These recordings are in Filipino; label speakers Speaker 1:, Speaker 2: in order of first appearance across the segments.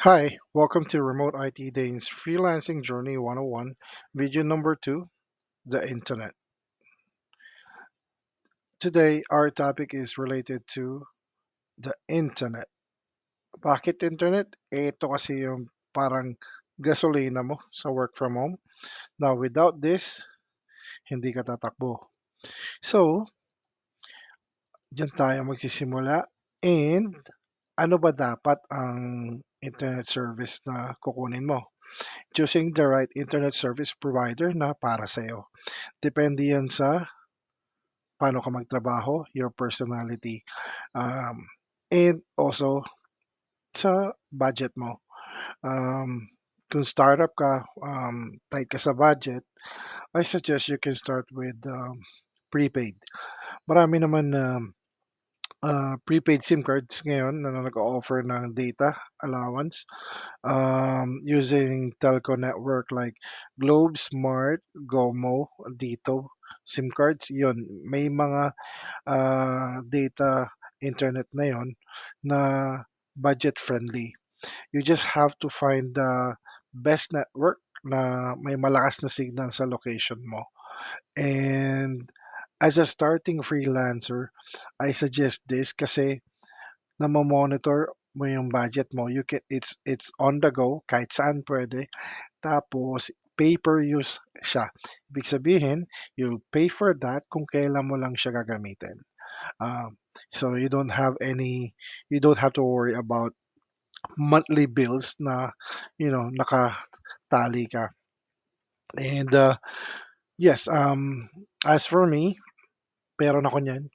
Speaker 1: Hi, welcome to Remote IT Dane's Freelancing Journey 101, video number 2, the Internet. Today, our topic is related to the Internet. Bakit Internet? Ito kasi yung parang gasolina mo sa work from home. Now, without this, hindi ka tatakbo. So, dyan tayo magsisimula. And ano ba dapat ang internet service na kukunin mo? Choosing the right internet service provider na para sa'yo. Depende yan sa paano ka magtrabaho, your personality, um, and also sa budget mo. Um, kung startup ka, tight ka sa budget, I suggest you can start with prepaid. Marami naman na prepaid SIM cards ngayon na nag-offer ng data allowance using telco network like Globe, Smart, Gomo, Dito, SIM cards. Yun, may mga data internet na yon na budget friendly. You just have to find the best network na may malakas na signal sa location mo. And as a starting freelancer, I suggest this kasi monitor mo yung budget mo. It's on the go kahit saan pwede. Tapos pay per use siya. Ibig sabihin, you'll pay for that kung kailan mo lang siya gagamitin. So you don't have to worry about monthly bills na, nakatali ka. And yes, as for me, meron ako niyan.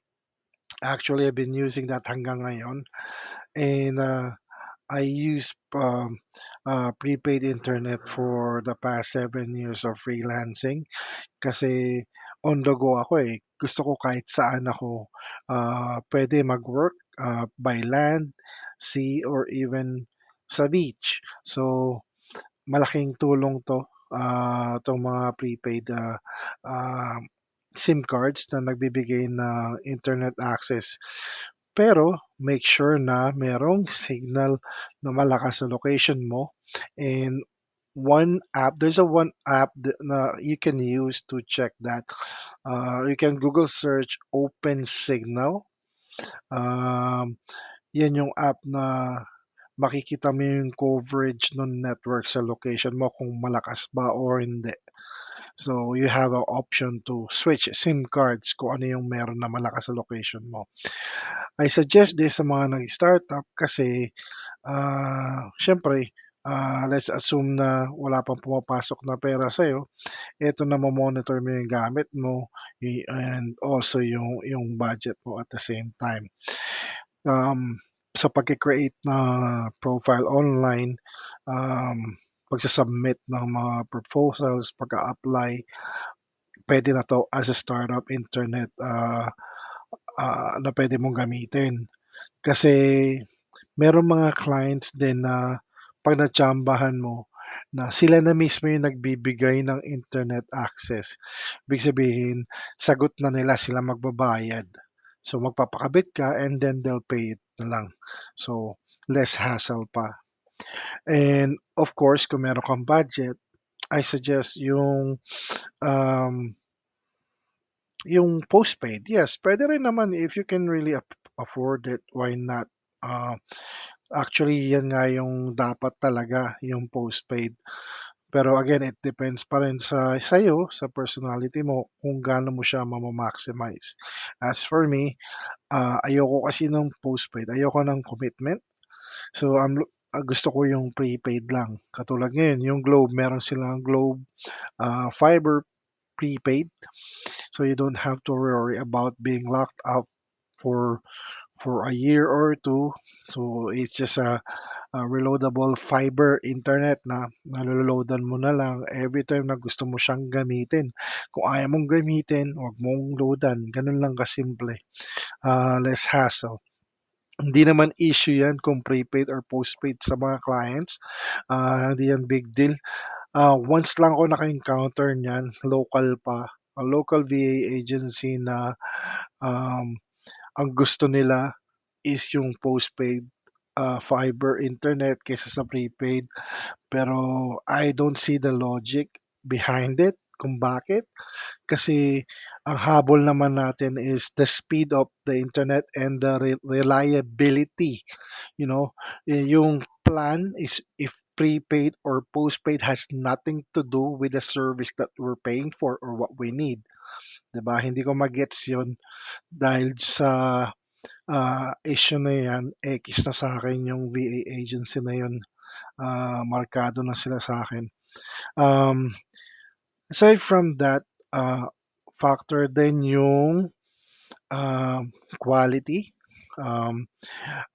Speaker 1: Actually, I've been using that hanggang ngayon. And I use prepaid internet for the past 7 years of freelancing kasi on the go ako eh. Gusto ko kahit saan ako pwede mag-work by land, sea, or even sa beach. So, malaking tulong 'tong mga prepaid ah, SIM cards na nagbibigay ng internet access. Pero make sure na merong signal na malakas sa location mo and there's a one app na you can use to check that. You can Google search Open Signal. Um, yan yung app na makikita mo yung coverage ng network sa location mo kung malakas ba or hindi. So you have an option to switch SIM cards kung ano yung meron na malakas sa location mo. I suggest this sa mga nag-startup kasi siyempre let's assume na wala pang pumapasok na pera sa'yo, eto na monitor mo yung gamit mo and also yung budget mo at the same time. Um, sa pagke-create na profile online, pagsa-submit ng mga proposals, pag-a-apply, puwede na 'to as a startup internet, na puwede mong gamitin. Kasi merong mga clients din na 'pag natsambahan mo na sila na mismo yung nagbibigay ng internet access. Ibig sabihin, sagot na nila, sila magbabayad. So, magpapakabit ka and then they'll pay it na lang. So, less hassle pa. And of course, kung meron kang budget, I suggest um, yung postpaid. Yes, puwede rin naman if you can really afford it, why not? Ah, Actually, yan nga yung dapat talaga, yung postpaid. Pero again, it depends pa rin sa sa'yo, sa personality mo, kung gaano mo siya maximize. As for me, ayoko kasi ng postpaid, ayoko ng commitment. So, gusto ko yung prepaid lang. Katulad ngayon, yung Globe, meron silang Globe Fiber prepaid. So, you don't have to worry about being locked up for a year or two. So, it's just a reloadable fiber internet na naloloadan mo na lang every time na gusto mo siyang gamitin. Kung ayaw mong gamitin, huwag mong loadan. Ganun lang kasimple. Less hassle. Hindi naman issue yan kung prepaid or postpaid sa mga clients. Hindi yan big deal. Once lang ako naka-encounter niyan, local pa, a local VA agency na um, ang gusto nila is yung postpaid. fiber internet kaysa sa prepaid. Pero I don't see the logic behind it kung bakit. Kasi ang habol naman natin is the speed of the internet and the reliability. You know, yung plan is if prepaid or postpaid has nothing to do with the service that we're paying for or what we need. 'Di ba? Hindi ko magets yun dahil sa issue na yan, X na sa akin yung VA agency na yun. Markado na sila sa akin. Um, Aside from that, factor din yung quality. Um,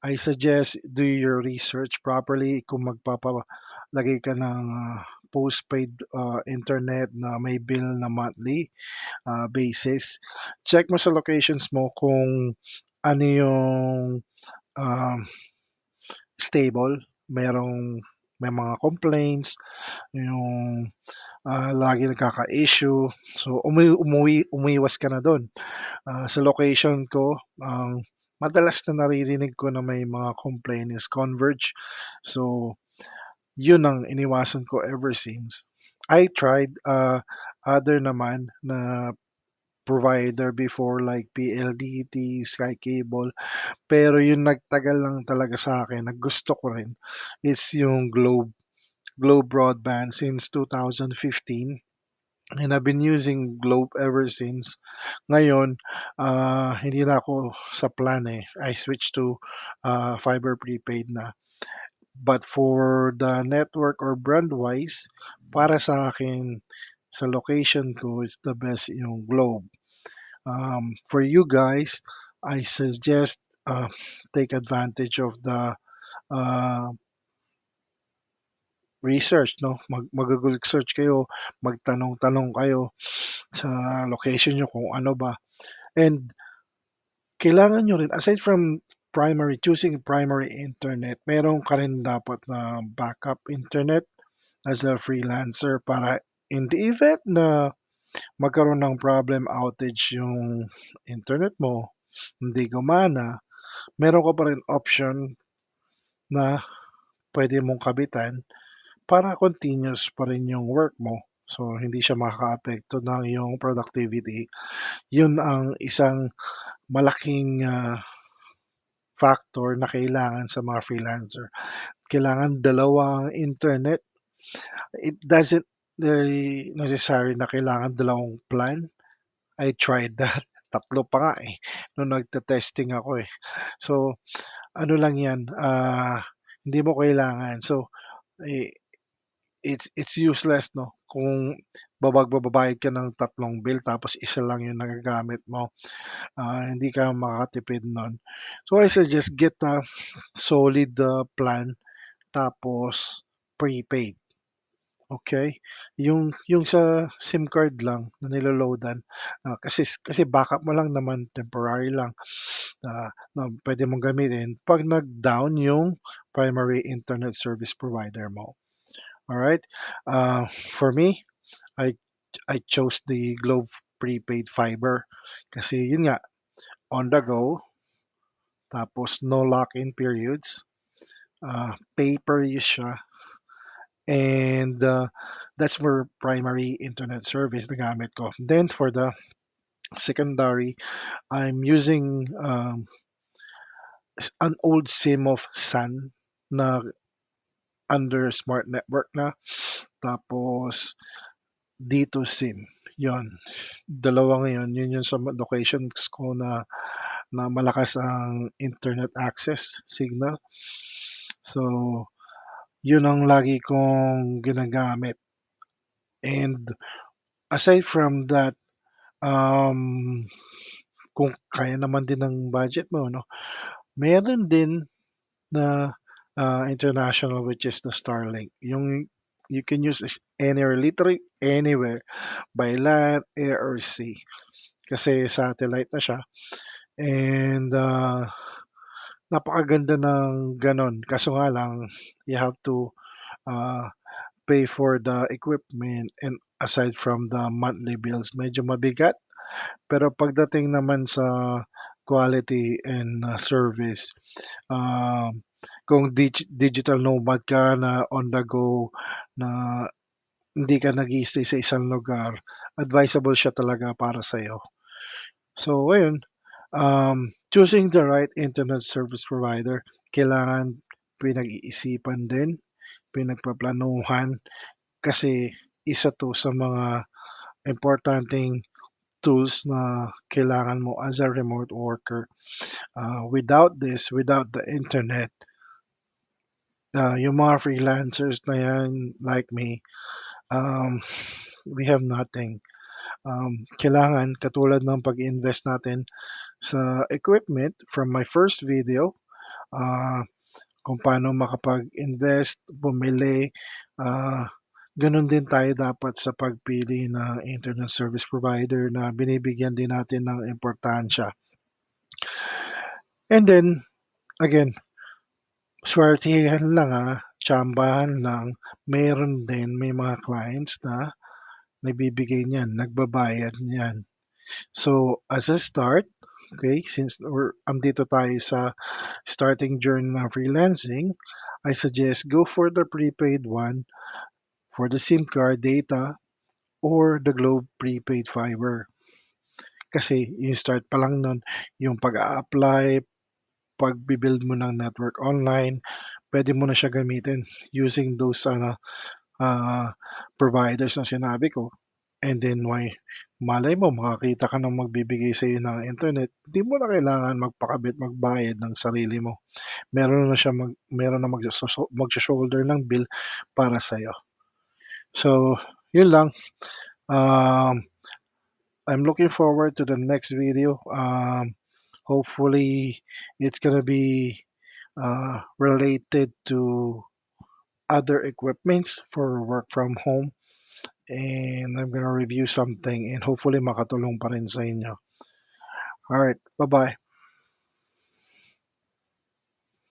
Speaker 1: I suggest do your research properly kung magpapalagay ka ng postpaid internet na may bill na monthly basis. Check mo sa locations mo kung ano yung um, stable, may mga complaints, yung lagi nagkaka-issue. So umiwas ka na do'n. Sa location ko, ang madalas na naririnig ko na may mga complaint is Converge. So, yun ang iniwasan ko ever since. I tried other naman na provider before like PLDT, Sky Cable, pero yung nagtagal lang talaga sa akin, gusto ko rin is yung Globe Broadband since 2015, and I've been using Globe ever since. Ngayon, hindi na ako sa plan, eh, I switched to fiber prepaid na. But for the network or brand wise, para sa akin, sa location ko is the best yung Globe. For you guys, I suggest take advantage of the uh, research, no? Mag-Google search kayo, magtanong-tanong kayo sa location nyo kung ano ba. And kailangan nyo rin, aside from choosing primary internet, meron ka rin dapat na backup internet as a freelancer para in the event na magkaroon ng problem outage yung internet mo, hindi gumana, meron ka pa rin option na pwede mong kabitan para continuous pa rin yung work mo. So, hindi siya makakaapekto ng iyong productivity. Yun ang isang malaking factor na kailangan sa mga freelancer. Kailangan dalawang internet. It doesn't really necessary na kailangan dalawang plan. I tried that. Tatlo pa nga eh, nung nagte-testing ako eh. So, ano lang yan, hindi mo kailangan. So, eh, it's useless, no? Kung babayad ka ng tatlong bill tapos isa lang yung nagagamit mo, hindi ka makakatipid nun. So, I suggest get a solid plan tapos prepaid. Okay? Yung sa SIM card lang na niloloadan, kasi backup mo lang naman, temporary lang, na puwede mong gamitin 'pag nag-down yung primary internet service provider mo. Alright? For me, I I chose the Globe prepaid fiber kasi yun nga, on the go, tapos no lock-in periods, pay per use siya, and that's for primary internet service na gamit ko. Then for the secondary, I'm using an old SIM of Sun na under smart network na. Tapos dito SIM. Yon. Dalawa ngayon, yun yung sa locations ko na malakas ang internet access signal. So, yun ang lagi kong ginagamit. And aside from that, um, kung kaya naman din ng budget mo, no, meron din na international, which is the Starlink. Yung you can use this anywhere, literally anywhere, by land, air, or sea. Kasi satellite na siya. And napakaganda ng ganon. Kaso nga lang, you have to uh, pay for the equipment and aside from the monthly bills, medyo mabigat. Pero pagdating naman sa quality and service, Kung digital nomad ka na on the go, na hindi ka nag-i-stay sa isang lugar, advisable siya talaga para sa'yo. So ayun, choosing the right internet service provider, kailangan pinag-iisipan din, pinagpaplanuhan, kasi isa 'to sa mga importanteng tools na kailangan mo as a remote worker. Without this, without the internet, yung mga freelancers na yan like me, um, we have nothing. Kailangan katulad ng pag-invest natin sa equipment from my first video, ah, kung paano makapag-invest, bumili, ah, gano'n din tayo dapat sa pagpili ng internet service provider na binibigyan din natin ng importansya. And then, again, swertehan lang, tsambahan lang, meron din may mga clients na nagbibigay niyan, nagbabayad niyan. So, as a start, okay, since andito tayo sa starting journey ng freelancing, I suggest go for the prepaid one for the SIM card data or the Globe prepaid fiber. Kasi yung start pa lang nun, yung pag-a-apply, pagbi-build mo ng network online, pwede mo na siya gamitin using those ah, providers na sinabi ko. And then malay mo makakita ka ng magbibigay sa'yo ng internet, di mo na kailangan magpakabit, magbayad ng sarili mo. Meron na magsho-shoulder ng bill para sa'yo. So, yun lang. Um, I'm looking forward to the next video. Hopefully, it's gonna be related to other equipments for work from home, and I'm gonna review something and hopefully makatulong pa rin sa inyo. Alright, bye-bye.